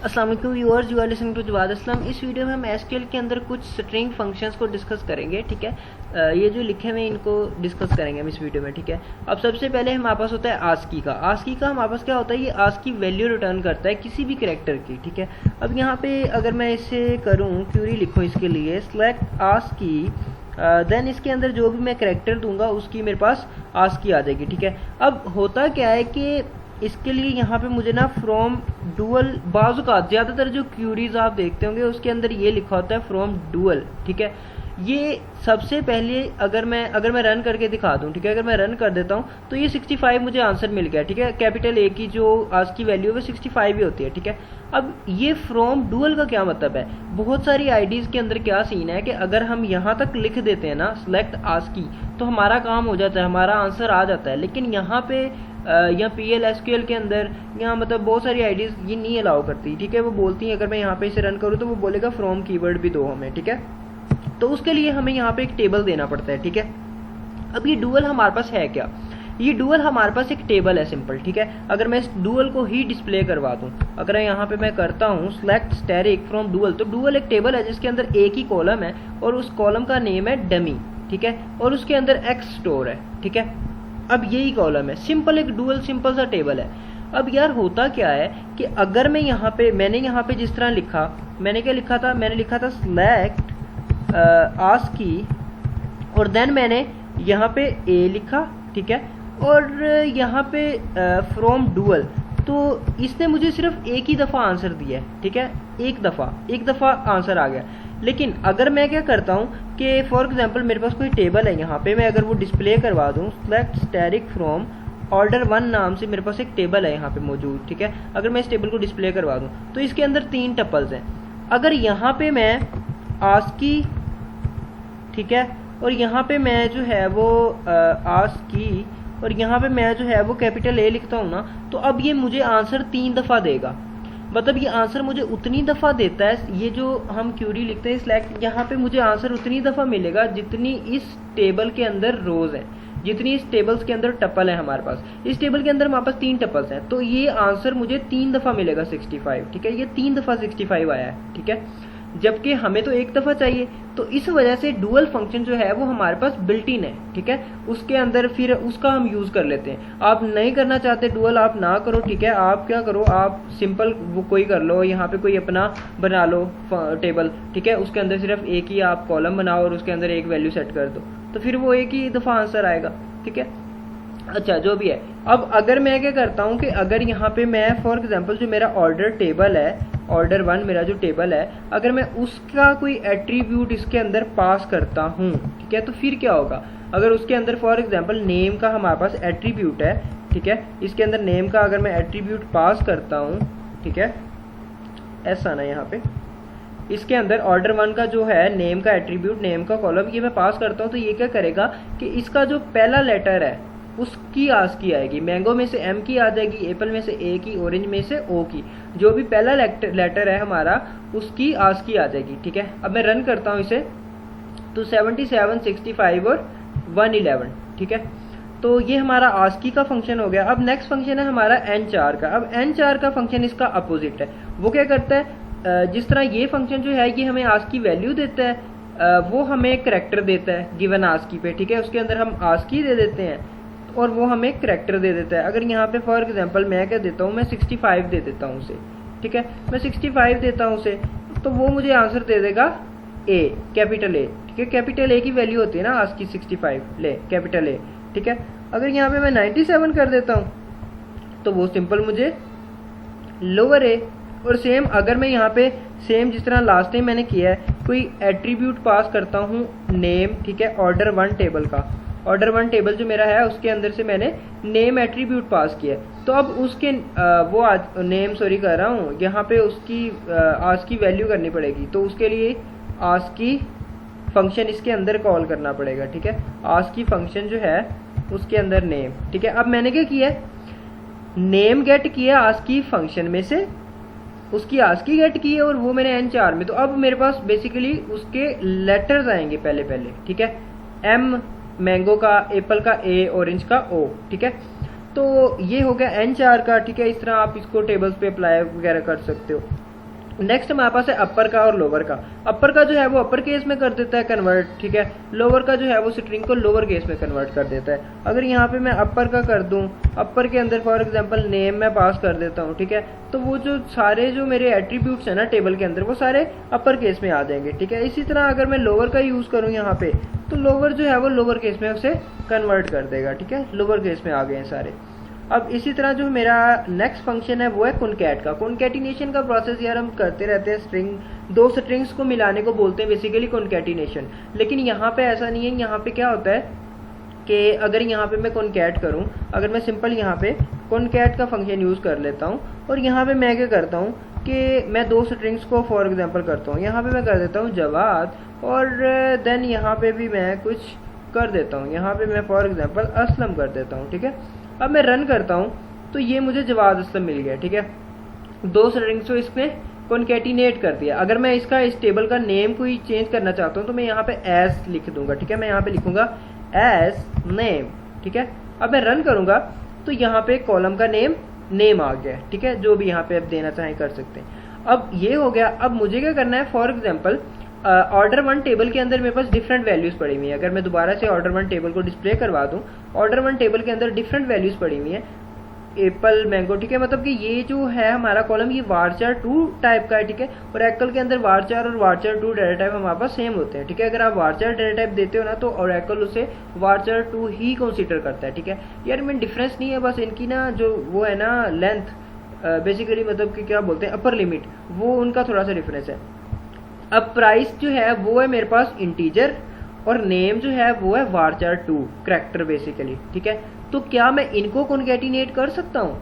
अस्सलाम वालेकुम viewers, you are listening to Jawad Aslam. इस वीडियो में हम एसक्यूएल के अंदर कुछ स्ट्रिंग फंक्शंस को डिस्कस करेंगे। ठीक है, ये जो लिखे हुए हैं इनको डिस्कस करेंगे हम इस वीडियो में। ठीक है, अब सबसे पहले हमारे पास होता है आस्की का। आस्की का हमारे पास क्या होता है, ये आस्की वैल्यू रिटर्न करता है किसी भी कैरेक्टर की। ठीक है, अब यहाँ पे अगर मैं इसे करूँ, क्यूरी लिखूँ इसके लिए सेलेक्ट आस्की, देन इसके अंदर जो भी मैं कैरेक्टर दूंगा उसकी मेरे पास आस्की आ जाएगी। ठीक है, अब होता क्या है कि इसके लिए यहाँ पे मुझे ना फ्रॉम डुअल, बाजू का ज़्यादातर जो क्यूरीज आप देखते होंगे उसके अंदर ये लिखा होता है फ्रॉम डुअल। ठीक है, ये सबसे पहले अगर मैं रन करके दिखा दूं, ठीक है, अगर मैं रन कर देता हूं तो ये 65 मुझे आंसर मिल गया। ठीक है, कैपिटल ए की जो आज की वैल्यू है 65 ही होती है। ठीक है, अब ये फ्रॉम डुअल का क्या मतलब है, बहुत सारी आईडीज के अंदर क्या सीन है कि अगर हम यहाँ तक लिख देते हैं ना सेलेक्ट आस्की, तो हमारा काम हो जाता है, हमारा आंसर आ जाता है। लेकिन यहाँ पे या PL/SQL के अंदर यहाँ मतलब बहुत सारी आईडीज ये नहीं अलाउ करती। ठीक है, वो बोलती हैं अगर मैं यहाँ पे इसे रन करूँ तो वो बोलेगा फ्रॉम कीवर्ड भी दो हमें। ठीक है, तो उसके लिए हमें यहाँ पे एक टेबल देना पड़ता है। ठीक है, अब ये डुअल हमारे पास है क्या, ये डुअल हमारे पास एक टेबल है सिंपल। ठीक है, अगर मैं इस डुअल को ही डिस्प्ले करवा दूं, अगर यहाँ पे मैं करता हूँ सेलेक्ट स्टैटिक फ्रॉम डुअल, तो डुअल एक टेबल है जिसके अंदर एक ही कॉलम है और उस कॉलम का नेम है डमी। ठीक है, और उसके अंदर एक्स स्टोर है। ठीक है, अब यही कॉलम है, सिंपल एक डुअल सिंपल सा टेबल है। अब यार होता क्या है कि अगर मैं मैंने यहाँ पे जिस तरह लिखा, मैंने क्या लिखा था, मैंने लिखा था सेलेक्ट आस्की और देन मैंने यहाँ पे ए लिखा। ठीक है, और यहाँ पे फ्रॉम डुअल, तो इसने मुझे सिर्फ एक ही दफ़ा आंसर दिया है। ठीक है, एक दफ़ा आंसर आ गया। लेकिन अगर मैं क्या करता हूँ कि फॉर एग्जांपल मेरे पास कोई टेबल है, यहाँ पे मैं अगर वो डिस्प्ले करवा दूँ सेलेक्ट स्टैटिक फ्रॉम ऑर्डर 1 नाम से मेरे पास एक टेबल है यहाँ पे मौजूद। ठीक है, अगर मैं इस टेबल को डिस्प्ले करवा दूँ तो इसके अंदर 3 टपल्स हैं। अगर यहाँ पे मैं आस्की, ठीक है, और यहाँ पे मैं जो है वो आस्की और यहाँ पे मैं जो है वो कैपिटल ए लिखता हूँ ना, तो अब ये मुझे आंसर 3 दफ़ा देगा। मतलब ये आंसर मुझे उतनी दफ़ा देता है, ये जो हम क्यूरी लिखते हैं सिलेक्ट, यहाँ पे मुझे आंसर उतनी दफ़ा मिलेगा जितनी इस टेबल के अंदर रोज है, जितनी इस टेबल्स के अंदर टपल है हमारे पास। इस टेबल के अंदर हमारे पास 3 टपल्स हैं, तो ये आंसर मुझे 3 दफ़ा मिलेगा 65। ठीक है, ये 3 दफ़ा 65 आया है। ठीक है, जबकि हमें तो एक दफ़ा चाहिए, तो इस वजह से डुअल फंक्शन जो है वो हमारे पास बिल्ट इन है। ठीक है, उसके अंदर फिर उसका हम यूज़ कर लेते हैं। आप नहीं करना चाहते डुअल, आप ना करो। ठीक है, आप क्या करो, आप सिंपल वो कोई कर लो, यहाँ पे कोई अपना बना लो टेबल। ठीक है, उसके अंदर सिर्फ एक ही आप कॉलम बनाओ और उसके अंदर एक वैल्यू सेट कर दो, तो फिर वो एक ही दफ़ा आंसर आएगा। ठीक है, अच्छा जो भी है। अब अगर मैं क्या करता हूँ कि अगर यहाँ पे मैं फॉर एग्जांपल जो मेरा ऑर्डर टेबल है, ऑर्डर 1 मेरा जो टेबल है, अगर मैं उसका कोई एट्रीब्यूट इसके अंदर पास करता हूँ, ठीक है, तो फिर क्या होगा, अगर उसके अंदर फॉर एग्जांपल नेम का हमारे पास एट्रीब्यूट है, ठीक है, इसके अंदर नेम का अगर मैं एट्रीब्यूट पास करता हूँ, ठीक है, ऐसा ना यहाँ पे इसके अंदर ऑर्डर 1 का जो है नेम का एट्रीब्यूट, नेम का कॉलम, ये मैं पास करता हूँ, तो ये क्या करेगा कि इसका जो पहला लेटर है उसकी आस्की आएगी। मैंगो में से M की आ जाएगी, एप्पल में से A की, ऑरेंज में से O की, जो भी पहला लेटर है हमारा उसकी आस्की आ जाएगी। ठीक है, अब मैं रन करता हूँ इसे, तो 77, 65 और 111। ठीक है, तो ये हमारा आस्की का फंक्शन हो गया। अब नेक्स्ट फंक्शन है हमारा nchar का। अब nchar का फंक्शन इसका अपोजिट है। वो क्या करता है, जिस तरह ये फंक्शन जो है ये हमें आस्की वैल्यू देता है, वो हमें करेक्टर देता है गिवन आस्की पे। ठीक है, उसके अंदर हम आस्की दे देते हैं और वो हमें करेक्टर दे देता है। अगर यहाँ पे फॉर एग्जांपल मैं क्या देता हूँ, मैं 65 दे देता हूँ उसे। ठीक है, मैं 65 देता हूँ उसे, तो वो मुझे आंसर दे देगा ए, कैपिटल ए। ठीक है, कैपिटल ए की वैल्यू होती है ना आस्की 65, ले कैपिटल ए। ठीक है, अगर यहाँ पे मैं 97 कर देता हूँ तो वो सिंपल मुझे लोअर ए। और सेम अगर मैं यहाँ पे सेम जिस तरह लास्ट टाइम मैंने किया है, कोई एट्रीब्यूट पास करता हूँ नेम, ठीक है, ऑर्डर 1 टेबल का, ऑर्डर 1 टेबल जो मेरा है उसके अंदर से मैंने नेम एट्रीब्यूट पास किया, तो अब उसके वो नेम सॉरी कर रहा हूँ, यहाँ पे उसकी आस्की वैल्यू करनी पड़ेगी, तो उसके लिए आस्की फंक्शन इसके अंदर कॉल करना पड़ेगा। ठीक है, आस्की फंक्शन जो है उसके अंदर नेम। ठीक है, अब मैंने क्या किया, नेम गेट किया आस्की फंक्शन में से, उसकी आस्की गेट की है और वो मैंने nchar में, तो अब मेरे पास बेसिकली उसके लेटर्स आएंगे पहले। ठीक है, M मैंगो का, एप्पल का A, ऑरेंज का O। ठीक है, तो ये हो गया nchar का। ठीक है, इस तरह आप इसको टेबल्स पे अप्लाई वगैरह कर सकते हो। नेक्स्ट हमारे पास है अपर का और लोअर का। अपर का जो है वो अपर केस में कर देता है कन्वर्ट, ठीक है। लोअर का जो है वो स्ट्रिंग को लोअर केस में कन्वर्ट कर देता है। अगर यहाँ पे मैं अपर का कर दूं, अपर के अंदर फॉर एग्जांपल नेम मैं पास कर देता हूँ, ठीक है, तो वो जो सारे जो मेरे एट्रीब्यूट्स हैं ना टेबल के अंदर वो सारे अपर केस में आ जाएंगे, ठीक है। इसी तरह अगर मैं लोअर का यूज़ करूँ यहाँ पे, तो लोअर जो है वो लोअर केस में उसे कन्वर्ट कर देगा, ठीक है। लोअर केस में आ गए हैं सारे। अब इसी तरह जो मेरा नेक्स्ट फंक्शन है वो है कॉनकैट का। कॉनकैटिनेशन का प्रोसेस यार हम करते रहते हैं, दो स्ट्रिंग्स को मिलाने को बोलते हैं बेसिकली कॉनकैटिनेशन। लेकिन यहाँ पे ऐसा नहीं है। यहाँ पे क्या होता है कि अगर यहाँ पे मैं कॉनकैट करूँ, अगर मैं सिंपल यहाँ पे कॉनकैट का फंक्शन यूज़ कर लेता हूँ और यहाँ पे मैं क्या करता हूँ कि मैं दो स्ट्रिंग्स को फॉर एग्जांपल करता हूँ, यहाँ पे मैं कर देता हूँ जवाद और देन यहाँ पे भी मैं कुछ कर देता हूँ, यहाँ पे मैं फॉर एग्जांपल असलम कर देता हूँ, ठीक है। अब मैं रन करता हूँ तो ये मुझे जवाद असलम मिल गया, ठीक है। दो स्ट्रिंग्स को इसने कॉन्कैटिनेट कर दिया। अगर मैं इसका इस टेबल का नेम कोई चेंज करना चाहता हूँ तो मैं यहाँ पे एस लिख दूंगा, ठीक है। मैं यहाँ पे लिखूंगा एस नेम, ठीक है। अब मैं रन करूंगा तो यहाँ पे कॉलम का नेम आ गया, ठीक है। जो भी यहाँ पे आप देना चाहें कर सकते हैं। अब ये हो गया। अब मुझे क्या करना है, for example order one table के अंदर मेरे पास डिफरेंट वैल्यूज पड़ी हुई है। अगर मैं दोबारा से ऑर्डर वन टेबल को डिस्प्ले करवा दूं, ऑर्डर वन टेबल के अंदर डिफरेंट वैल्यूज पड़ी हुई है, एप्पल मैंगो, ठीक है। मतलब कि ये जो है हमारा कॉलम ये वारचार 2 टाइप का है, ठीक है। और ओरेकल के अंदर वारचार और वारचार 2 डाटा टाइप हमारे पास सेम होते हैं, ठीक है। अगर आप वारचार डाटा टाइप देते हो ना तो ओरेकल उसे वारचार 2 ही कंसीडर करता है, ठीक है। यार इनमें डिफरेंस नहीं है, बस इनकी ना जो वो है ना लेंथ, बेसिकली मतलब कि क्या बोलते हैं अपर लिमिट, वो उनका थोड़ा सा डिफरेंस है। अब प्राइस जो है वो है मेरे पास इंटीजर और नेम जो है वो है वारचार 2 करैक्टर बेसिकली, ठीक है। तो क्या मैं इनको कॉन्कैटिनेट कर सकता हूँ,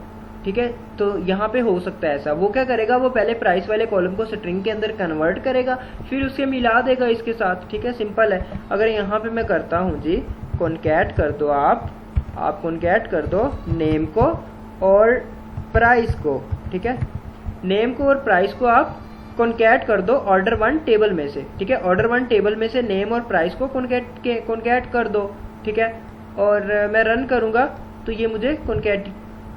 ठीक है। तो यहाँ पे हो सकता है ऐसा। वो क्या करेगा, वो पहले प्राइस वाले कॉलम को स्ट्रिंग के अंदर कन्वर्ट करेगा, फिर उसके मिला देगा इसके साथ, ठीक है। सिंपल है। अगर यहाँ पे मैं करता हूँ जी कॉन्कैट कर दो, आप कॉन्कैट कर दो नेम को और प्राइस को, ठीक है। नेम को और प्राइस को आप कॉन्कैट कर दो ऑर्डर वन टेबल में से, ठीक है। ऑर्डर वन टेबल में से नेम और प्राइस को कॉन्कैट कर दो, ठीक है। और मैं रन करूंगा तो ये मुझे कॉन्कैट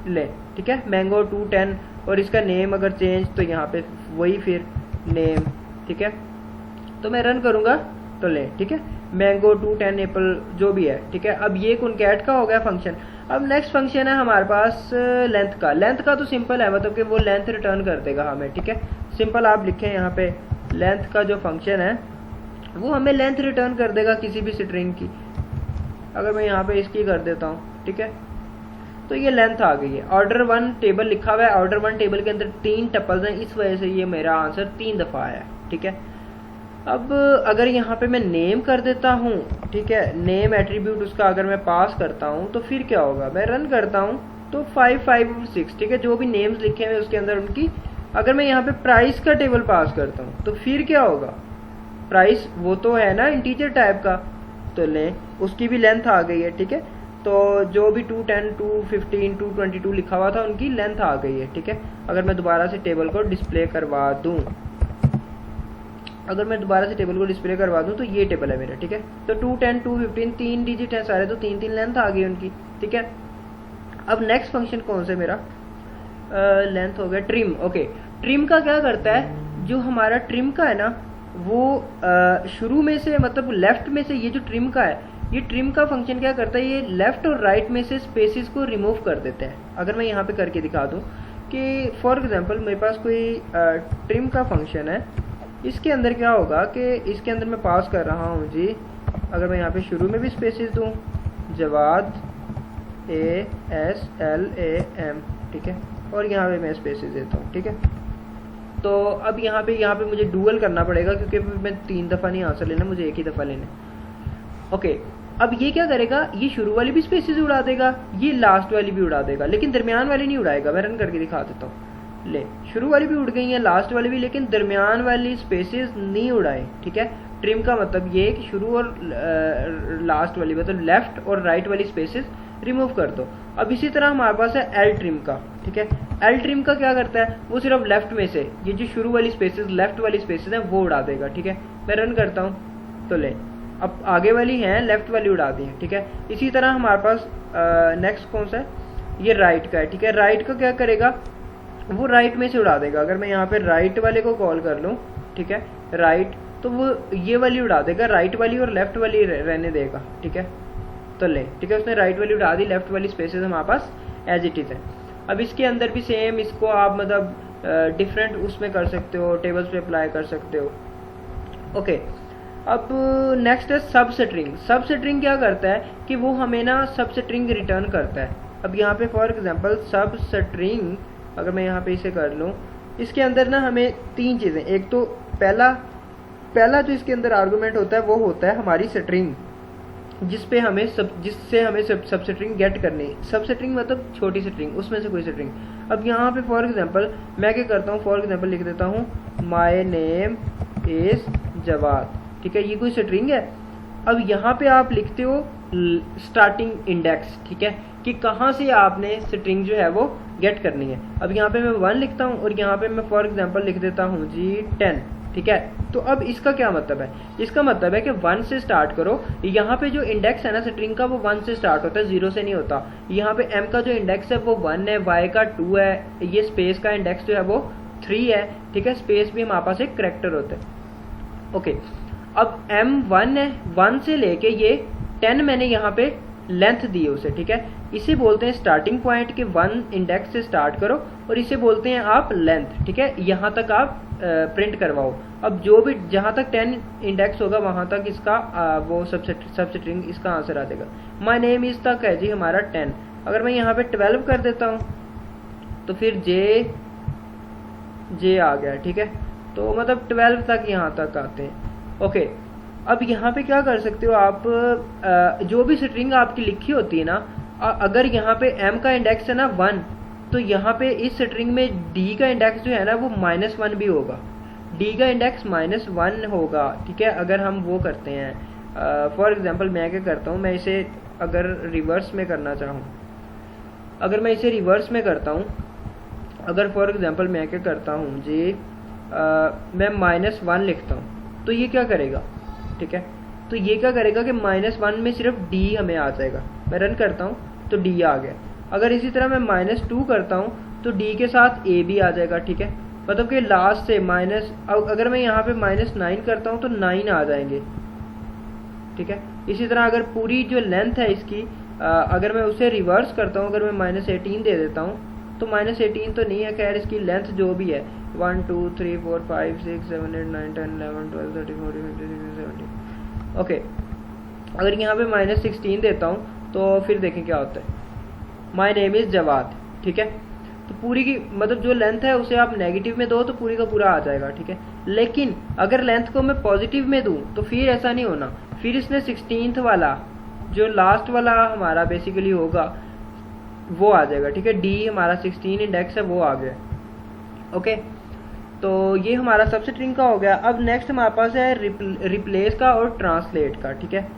ले, ठीक है। मैंगो 2 10 और इसका नेम अगर चेंज तो यहाँ पे वही फिर नेम, ठीक है। तो मैं रन करूंगा तो ले, ठीक है। मैंगो 2 10 एप्पल जो भी है, ठीक है। अब ये कॉन्कैट का हो गया फंक्शन। अब नेक्स्ट फंक्शन है हमारे पास लेंथ का। लेंथ का तो सिंपल है, मतलब कि वो लेंथ रिटर्न कर देगा हमें, ठीक है। सिंपल आप लिखें यहाँ पे लेंथ का जो फंक्शन है वो हमें लेंथ रिटर्न कर देगा किसी भी स्ट्रिंग की। अगर मैं यहाँ पे इसकी कर देता हूँ, ठीक है, तो ये लेंथ आ गई है। ऑर्डर वन टेबल लिखा हुआ है, ऑर्डर वन टेबल के अंदर 3 टपल्स हैं, इस वजह से ये मेरा आंसर 3 दफ़ा आया, ठीक है। अब अगर यहाँ पे मैं नेम कर देता हूँ, ठीक है, नेम एट्रीब्यूट उसका अगर मैं पास करता हूँ तो फिर क्या होगा, मैं रन करता हूँ तो 5 5 और 6, ठीक है, जो भी नेम्स लिखे हुए उसके अंदर उनकी, अगर मैं यहाँ पे प्राइस का टेबल पास करता हूँ तो फिर क्या होगा, प्राइस वो तो है ना इंटीजर टाइप का, तो ले उसकी भी लेंथ आ गई है, ठीक है। तो जो भी 2 10 2 15 2 22 लिखा हुआ था उनकी लेंथ आ गई है, ठीक है। अगर मैं दोबारा से टेबल को डिस्प्ले करवा दूं, तो ये टेबल है मेरा, ठीक है। तो 2 10 2 15 3 डिजिट है सारे, तो 3 3 लेंथ आ गई उनकी, ठीक है। अब नेक्स्ट फंक्शन कौन सा मेरा, लेंथ हो गया ट्रिम। ओके, ट्रिम का क्या करता है, जो हमारा ट्रिम का है ना वो शुरू में से मतलब लेफ्ट में से, ये जो ट्रिम का है, ये ट्रिम का फंक्शन क्या करता है, ये लेफ्ट और राइट में से स्पेसिस को रिमूव कर देते हैं। अगर मैं यहाँ पे करके दिखा दूँ कि फॉर एग्जांपल मेरे पास कोई ट्रिम का फंक्शन है, इसके अंदर क्या होगा कि इसके अंदर मैं पास कर रहा हूँ जी, अगर मैं यहाँ पे शुरू में भी स्पेसिस दूँ, जवाद ASLAM, ठीक है, और यहाँ पे मैं स्पेसिस देता हूँ, ठीक है। तो अब यहाँ पे मुझे डुअल करना पड़ेगा क्योंकि मैं 3 दफ़ा नहीं आंसर लेना, मुझे एक ही दफ़ा लेना। ओके, अब ये क्या करेगा, ये शुरू वाली भी स्पेसिस उड़ा देगा, ये लास्ट वाली भी उड़ा देगा, लेकिन दरमियान वाली नहीं उड़ाएगा। मैं रन करके दिखा देता हूँ। ले, शुरू वाली भी उड़ गई है, लास्ट वाली भी, लेकिन दरमियान वाली स्पेसिस नहीं उड़ाए, ठीक है। ट्रिम का मतलब ये कि शुरू और लास्ट वाली मतलब लेफ्ट और राइट वाली स्पेसिस रिमूव कर दो। अब इसी तरह हमारे पास है एल ट्रिम का, ठीक है। एल ट्रिम का क्या करता है, वो सिर्फ लेफ्ट में से ये जो शुरू वाली स्पेसिस लेफ्ट वाली स्पेसिस है वो उड़ा देगा, ठीक है। मैं रन करता हूँ तो ले, अब आगे वाली है लेफ्ट वाली उड़ा दी है, ठीक है। इसी तरह हमारे पास नेक्स्ट कौन सा है, ये राइट का है, ठीक है। राइट का क्या करेगा, वो राइट में से उड़ा देगा। अगर मैं यहाँ पे राइट वाले को कॉल कर लूँ, ठीक है, राइट, तो वो ये वाली उड़ा देगा, राइट वाली और लेफ्ट वाली रहने देगा, ठीक है। तो ले, ठीक है, उसने राइट वाली उड़ा दी, लेफ्ट वाली स्पेसेस हमारे पास एज इट इज है। अब इसके अंदर भी सेम, इसको आप मतलब डिफरेंट उसमें कर सकते हो, टेबल्स पे अप्लाई कर सकते हो। ओके, अब नेक्स्ट है सब स्ट्रिंग। सब स्ट्रिंग क्या करता है कि वो हमें ना सब स्ट्रिंग रिटर्न करता है। अब यहाँ पे फॉर एग्जांपल सब स्ट्रिंग, अगर मैं यहाँ पे इसे कर लूँ, इसके अंदर ना हमें तीन चीज़ें, एक तो पहला जो इसके अंदर आर्गुमेंट होता है वो होता है हमारी स्ट्रिंग, जिससे हमें सब स्ट्रिंग गेट करनी है। सब स्ट्रिंग मतलब छोटी स्ट्रिंग, उसमें से कोई स्ट्रिंग। अब यहाँ पे फॉर एग्जांपल मैं क्या करता हूँ, फॉर एग्जांपल लिख देता हूँ माय नेम इज जवाद, ठीक है, ये कोई स्ट्रिंग है। अब यहाँ पे आप लिखते हो स्टार्टिंग इंडेक्स, ठीक है, कि कहाँ से आपने स्ट्रिंग जो है वो गेट करनी है। अब यहाँ पे मैं 1 लिखता हूँ और यहाँ पे मैं फॉर एग्जांपल लिख देता हूँ जी 10, ठीक है। तो अब इसका क्या मतलब है, इसका मतलब है कि 1 से स्टार्ट करो। यहाँ पे जो इंडेक्स है ना स्ट्रिंग का, वो 1 से स्टार्ट होता है, 0 से नहीं होता। यहाँ पे m का जो इंडेक्स है वो 1 है, y का 2 है, ये स्पेस का इंडेक्स जो है वो 3 है, ठीक है। स्पेस भी हमारे पास एक करैक्टर होता है। ओके, अब m 1 है, 1 से लेके ये 10 मैंने यहाँ पे लेंथ दी है उसे, ठीक है। इसे बोलते हैं स्टार्टिंग पॉइंट के 1 इंडेक्स से स्टार्ट करो, और इसे बोलते हैं आप लेंथ, ठीक है, यहाँ तक आप प्रिंट करवाओ। अब जो भी जहाँ तक 10 इंडेक्स होगा वहाँ तक इसका वो सब स्ट्रिंग इसका आंसर आ जाएगा। माय नेम इज तक है जी हमारा 10। अगर मैं यहाँ पे 12 कर देता हूँ तो फिर जे आ गया, ठीक है। तो मतलब 12 तक यहाँ तक आते हैं। ओके, अब यहाँ पे क्या कर सकते हो आप, जो भी स्ट्रिंग आपकी लिखी होती है ना, अगर यहाँ पे m का इंडेक्स है ना 1, तो यहाँ पे इस स्ट्रिंग में d का इंडेक्स जो है ना वो -1 भी होगा, d का इंडेक्स -1 होगा, ठीक है। अगर हम वो करते हैं फॉर एग्जांपल मैं क्या करता हूँ, मैं इसे अगर रिवर्स में करना चाहूँ, अगर मैं इसे रिवर्स में करता हूँ, अगर फॉर एग्जांपल मैं क्या करता हूँ जी मैं -1 लिखता हूँ, तो ये क्या करेगा, ठीक है। तो ये क्या करेगा कि -1 में सिर्फ d हमें आ जाएगा। मैं रन करता हूँ तो d आ गया। अगर इसी तरह मैं -2 करता हूँ तो d के साथ a भी आ जाएगा, ठीक है। मतलब कि लास्ट से अगर मैं यहाँ पे -9 करता हूँ तो 9 आ जाएंगे, ठीक है। इसी तरह अगर पूरी जो लेंथ है इसकी अगर मैं उसे रिवर्स करता हूँ, अगर मैं -18 दे देता हूँ तो -18 तो नहीं है, खैर इसकी लेंथ जो भी है 1 2 3 4 5 6 7 8 9 10 11 12 13 14 15 16 17। ओके, अगर यहाँ पे -16 देता हूँ तो फिर देखें क्या होता है, माय नेम इज जवाद, ठीक है। तो पूरी की मतलब जो लेंथ है उसे आप नेगेटिव में दो तो पूरी का पूरा आ जाएगा, ठीक है। लेकिन अगर लेंथ को मैं पॉजिटिव में दूं तो फिर ऐसा नहीं होना, फिर इसने 16th वाला जो लास्ट वाला हमारा बेसिकली होगा वो आ जाएगा, ठीक है। डी हमारा 16 इंडेक्स है वो आ गया। ओके, तो ये हमारा सब स्ट्रिंग का हो गया। अब नेक्स्ट हमारे पास है रिप्लेस का और ट्रांसलेट का, ठीक है,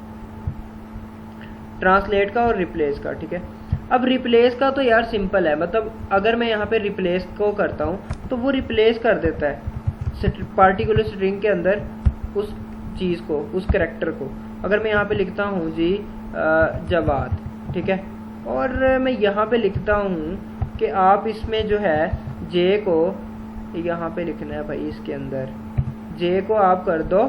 ट्रांसलेट का और रिप्लेस का, ठीक है। अब रिप्लेस का तो यार सिंपल है, मतलब अगर मैं यहाँ पे रिप्लेस को करता हूँ तो वो रिप्लेस कर देता है पार्टिकुलर स्ट्रिंग के अंदर उस चीज़ को, उस कैरेक्टर को। अगर मैं यहाँ पे लिखता हूँ जी जवाद, ठीक है, और मैं यहाँ पे लिखता हूँ कि आप इसमें जो है जे को यहाँ पे लिखना है भाई, इसके अंदर जे को आप कर दो,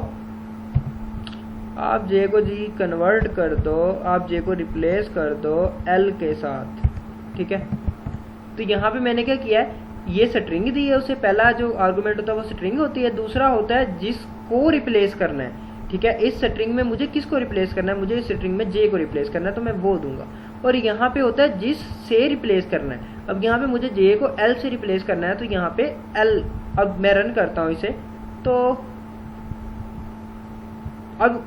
आप जे को जी कन्वर्ट कर दो, आप जे को रिप्लेस कर दो एल के साथ, ठीक है। तो यहाँ पे मैंने क्या किया है, ये स्ट्रिंग दी है, उसे पहला जो आर्गुमेंट होता है वो स्ट्रिंग होती है, दूसरा होता है जिसको रिप्लेस करना है, ठीक है। इस स्ट्रिंग में मुझे किसको रिप्लेस करना है, मुझे इस स्ट्रिंग में जे को रिप्लेस करना है तो मैं वो दूंगा। और यहाँ पे होता है जिस से रिप्लेस करना है। अब यहाँ पे मुझे जे को एल से रिप्लेस करना है तो यहाँ पे एल। अब मैं रन करता हूँ इसे, तो अब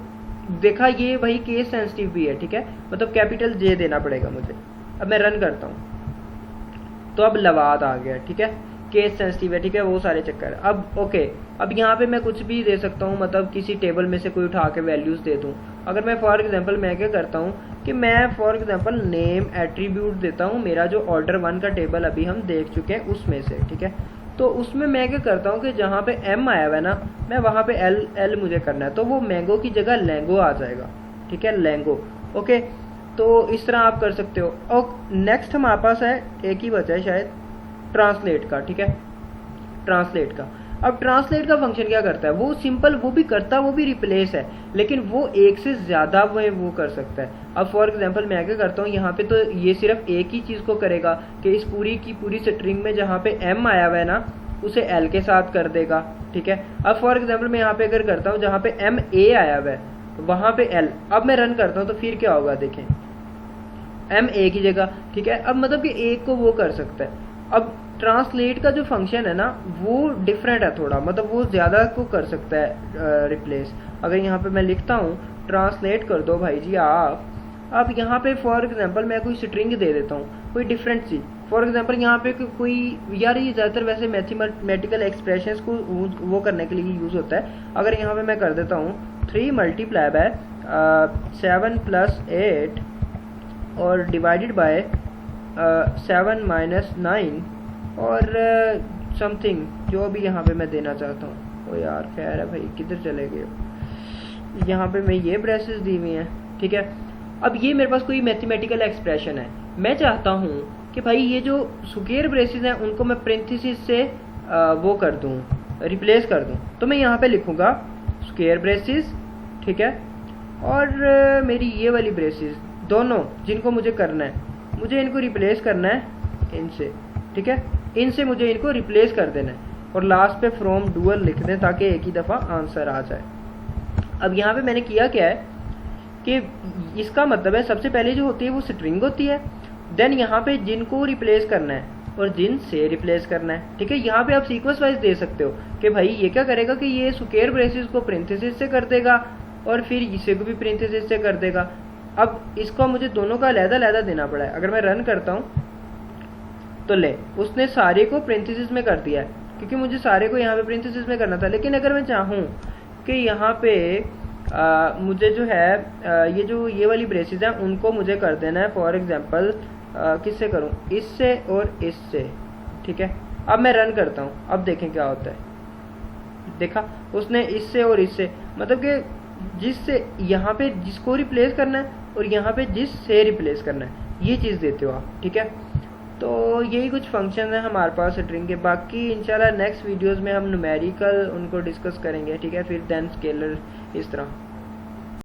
देखा ये वही केस सेंसिटिव भी है, ठीक है, मतलब कैपिटल जे देना पड़ेगा मुझे। अब मैं रन करता हूँ तो अब लवाद आ गया, ठीक है, केस सेंसिटिव है, ठीक है, वो सारे चक्कर। अब ओके, अब यहाँ पे मैं कुछ भी दे सकता हूँ, मतलब किसी टेबल में से कोई उठा के वैल्यूज दे दूँ। अगर मैं फॉर एग्जांपल मैं क्या करता हूँ कि मैं फॉर एग्जांपल नेम एट्रीब्यूट देता हूँ, मेरा जो ऑर्डर 1 का टेबल अभी हम देख चुके हैं उसमें से, ठीक है। तो उसमें मैं क्या करता हूँ कि जहाँ पे एम आया हुआ है ना, मैं वहाँ पे एल मुझे करना है, तो वो मैंगो की जगह लैंगो आ जाएगा, ठीक है, लैंगो। ओके, तो इस तरह आप कर सकते हो। और नेक्स्ट हमारे पास है, एक ही बचा है शायद, ट्रांसलेट का, ठीक है, ट्रांसलेट का। अब ट्रांसलेट का फंक्शन क्या करता है, वो सिंपल वो भी करता, वो भी रिप्लेस है, लेकिन वो एक से ज़्यादा वो कर सकता है। अब फॉर एग्जांपल मैं क्या करता हूँ, यहाँ पे तो ये सिर्फ एक ही चीज़ को करेगा कि इस पूरी की पूरी स्ट्रिंग में जहाँ पे m आया हुआ है ना, उसे l के साथ कर देगा, ठीक है। अब फॉर एग्जांपल मैं यहाँ पे अगर करता हूँ जहाँ पे m a आया हुआ है वहाँ पे l, अब मैं रन करता हूँ तो फिर क्या होगा देखें, m a की जगह, ठीक है। अब मतलब कि एक को वो कर सकता है। अब ट्रांसलेट का जो फंक्शन है ना वो डिफरेंट है थोड़ा, मतलब वो ज़्यादा को कर सकता है रिप्लेस। अगर यहाँ पे मैं लिखता हूँ ट्रांसलेट कर दो भाई जी आप, अब यहाँ पे फॉर एग्जांपल मैं कोई स्ट्रिंग दे देता हूँ कोई डिफरेंट सी, फॉर एग्जांपल यहाँ पे कोई, यार ये ज़्यादातर वैसे मैथमेटिकल एक्सप्रेशंस को वो करने के लिए यूज़ होता है। अगर यहाँ पे मैं कर देता हूँ 3 मल्टीप्लाई बाय 7 + 8 और डिवाइडेड बाय 7 - 9 और समथिंग जो भी यहाँ पे मैं देना चाहता हूँ। ओ यार खैर है भाई, किधर चले गए, यहाँ पे मैं ये ब्रेसेस दी हुई हैं, ठीक है। अब ये मेरे पास कोई मैथमेटिकल एक्सप्रेशन है, मैं चाहता हूँ कि भाई ये जो स्क्वायर ब्रेसेस हैं उनको मैं पेरेंथीसिस से वो कर दूँ, रिप्लेस कर दूँ। तो मैं यहाँ पे लिखूँगा स्क्वायर ब्रेसेस, ठीक है, और मेरी ये वाली ब्रेसेस दोनों जिनको मुझे करना है, मुझे इनको रिप्लेस करना है इनसे, ठीक है, इनसे मुझे इनको रिप्लेस कर देना है और लास्ट पे फ्रॉम डुअल लिख दें ताकि एक ही दफ़ा आंसर आ जाए। अब यहाँ पे मैंने किया क्या है कि इसका मतलब है सबसे पहले जो होती है वो स्ट्रिंग होती है, देन यहाँ पे जिनको रिप्लेस करना है और जिन से रिप्लेस करना है, ठीक है। यहाँ पे आप सीक्वेंस वाइज दे सकते हो कि भाई ये क्या करेगा कि ये स्क्वायर ब्रेसेस को पेरेंथीसिस से कर देगा और फिर इसे को भी पेरेंथीसिस से कर देगा। अब इसको मुझे दोनों का अलग-अलग देना पड़ा है। अगर मैं रन करता हूँ तो ले उसने सारे को पेरेंथीसिस में कर दिया है क्योंकि मुझे सारे को यहाँ पे पेरेंथीसिस में करना था। लेकिन अगर मैं चाहूँ कि यहाँ पे मुझे जो है ये वाली ब्रेसेस हैं उनको मुझे कर देना है, फॉर एग्जांपल किससे करूँ, इससे और इससे, ठीक है। अब मैं रन करता हूँ, अब देखें क्या होता है, देखा उसने इससे और इससे, मतलब कि जिससे यहाँ पे जिसको रिप्लेस करना है और यहाँ पे जिससे रिप्लेस करना है, ये चीज़ देते हो आप, ठीक है। तो यही कुछ फंक्शन है हमारे पास स्ट्रिंग के। बाकी इंशाल्लाह नेक्स्ट वीडियोस में हम न्यूमेरिकल उनको डिस्कस करेंगे, ठीक है, फिर देन स्केलर, इस तरह।